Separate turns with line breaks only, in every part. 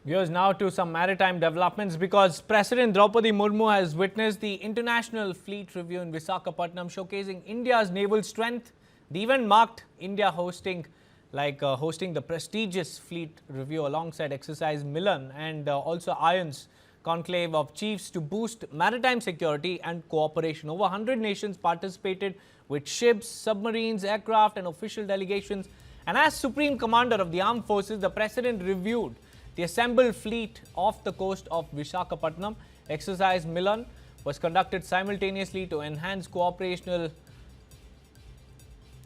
Here's now to some maritime developments because President Draupadi Murmu has witnessed the International Fleet Review in Visakhapatnam showcasing India's naval strength. The event marked India hosting the prestigious Fleet Review alongside Exercise Milan and also ION's conclave of chiefs to boost maritime security and cooperation. Over 100 nations participated with ships, submarines, aircraft and official delegations. And as Supreme Commander of the Armed Forces, the President reviewed the assembled fleet off the coast of Visakhapatnam. Exercise Milan was conducted simultaneously to enhance cooperational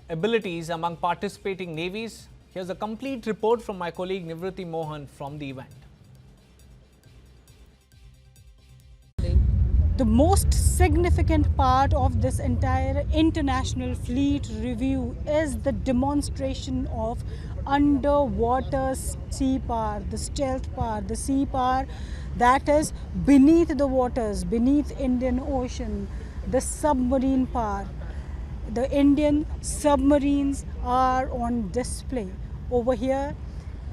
abilities among participating navies. Here's a complete report from my colleague Nivruti Mohan from the event.
The most significant part of this entire International Fleet Review is the demonstration of underwater sea power, the stealth power, the sea power that is beneath the waters, beneath Indian Ocean, the submarine power. The Indian submarines are on display over here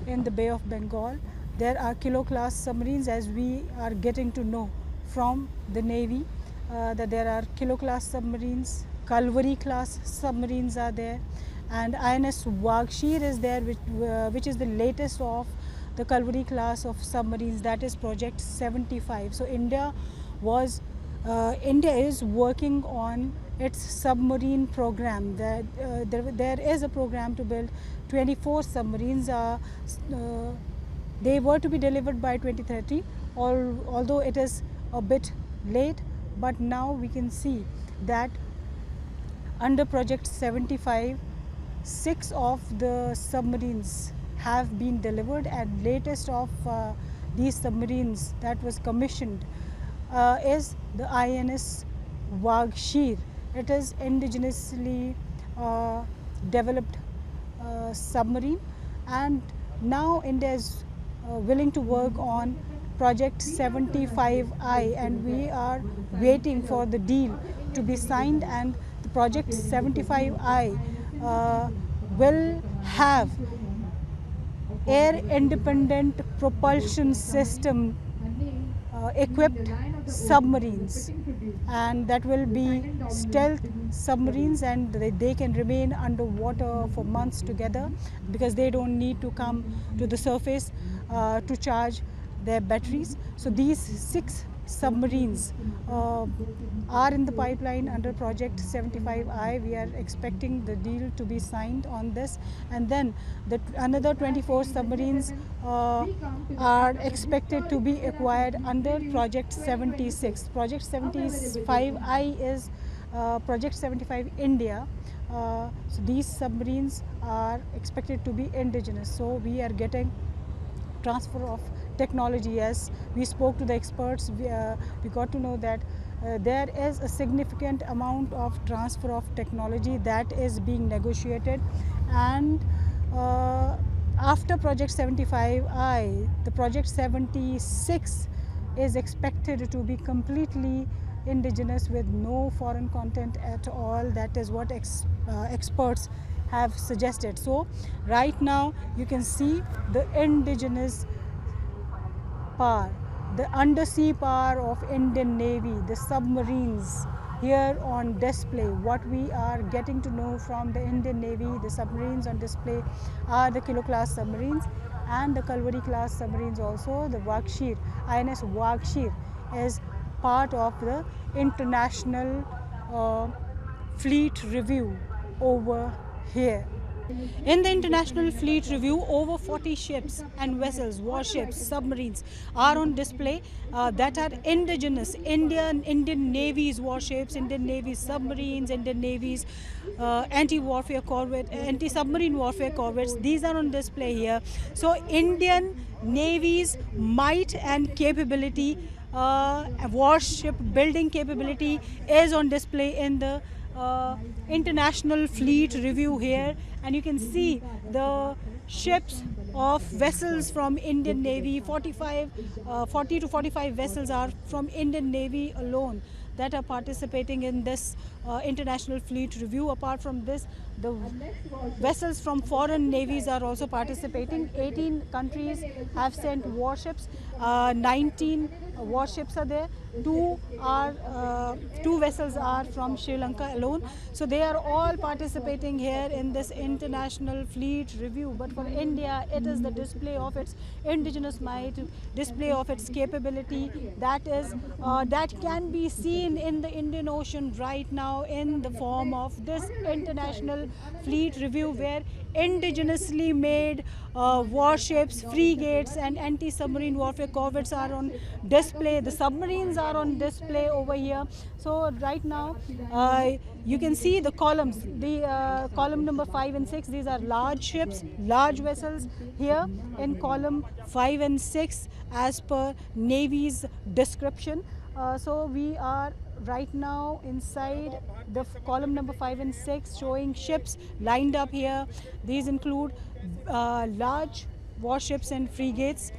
in the Bay of Bengal. There are Kilo-class submarines, as we are getting to know from the Navy, that there are Kilo-class submarines, Kalvari-class submarines are there, and INS Wagshir is there, which is the latest of the Kalvari class of submarines, that is Project 75. So India is working on its submarine program. There is a program to build 24 submarines. They were to be delivered by 2030, although it is a bit late, but now we can see that under Project 75, 6 of the submarines have been delivered, and latest of these submarines that was commissioned is the INS Wagshir. It is indigenously developed submarine, and now India is willing to work on Project 75I, and we are waiting for the deal to be signed, and the Project 75I will have air independent propulsion system equipped submarines, and that will be stealth submarines, and they can remain underwater for months together because they don't need to come to the surface to charge their batteries. So these 6 submarines are in the pipeline under Project 75I. We are expecting the deal to be signed on this, and then another 24 submarines are expected to be acquired under Project 76. Project 75I is Project 75 India. So these submarines are expected to be indigenous. So we are getting transfer of technology. Yes, we spoke to the experts. We got to know that there is a significant amount of transfer of technology that is being negotiated, and after Project 75I, the Project 76 is expected to be completely indigenous with no foreign content at all. That is what experts have suggested. So right now you can see the indigenous power, the undersea power of Indian Navy, the submarines here on display. What we are getting to know from the Indian Navy, the submarines on display are the Kilo-class submarines and the Kalvari-class submarines also. The Wagshir, INS Wagshir is part of the International Fleet Review over here. In the International Fleet Review, over 40 ships and vessels, warships, submarines are on display that are indigenous. Indian Navy's warships, Indian Navy's submarines, Indian Navy's anti-warfare corvette, anti-submarine warfare corvettes. These are on display here. So Indian Navy's might and capability, warship building capability is on display in the International Fleet Review here, and you can see the ships of vessels from Indian Navy. 40 to 45 vessels are from Indian Navy alone that are participating in this International Fleet Review. Apart from this, the vessels from foreign navies are also participating. 18 countries have sent warships. 19 warships are there. Two vessels are from Sri Lanka alone. So they are all participating here in this international fleet review. But for India, it is the display of its indigenous might, display of its capability that can be seen in the Indian Ocean right now in the form of this international fleet review, where indigenously made warships, frigates and anti-submarine warfare corvettes are on display. The submarines are on display over here. So right now you can see the columns, the column number 5 and 6, these are large ships, large vessels. Here in column 5 and 6 as per Navy's description. So we are right now inside the column number 5 and 6, showing ships lined up here. These include large warships and frigates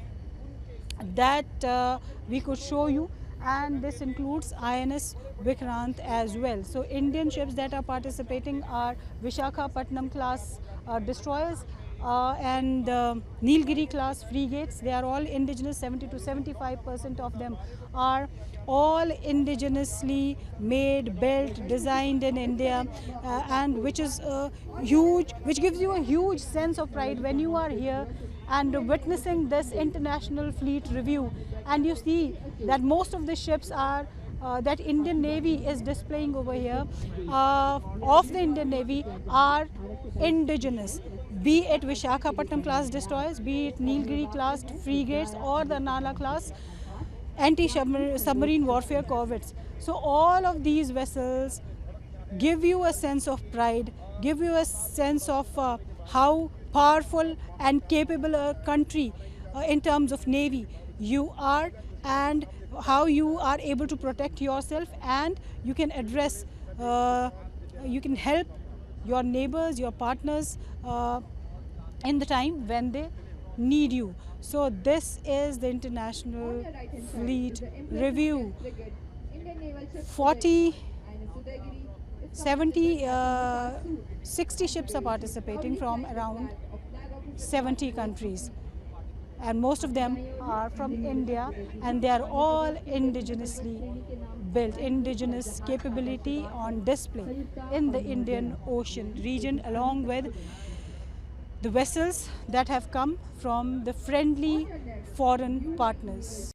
that we could show you, and this includes INS Vikrant as well. So Indian ships that are participating are Visakhapatnam class destroyers and Nilgiri class frigates. They are all indigenous. 70 to 75% of them are all indigenously made, built, designed in India, and which is huge, which gives you a huge sense of pride when you are here and witnessing this international fleet review, and you see that most of the ships are that Indian Navy is displaying over here of the Indian Navy are indigenous, be it Visakhapatnam class destroyers, be it Nilgiri class frigates or the Nala class anti-submarine warfare corvettes. So all of these vessels give you a sense of pride, give you a sense of how powerful and capable a country in terms of Navy you are, and how you are able to protect yourself, and you can address, you can help your neighbors, your partners in the time when they need you. So this is the International Fleet Review. 60 ships are participating from around 70 countries, and most of them are from India, and they are all indigenously built, indigenous capability on display in the Indian Ocean region, along with the vessels that have come from the friendly foreign partners.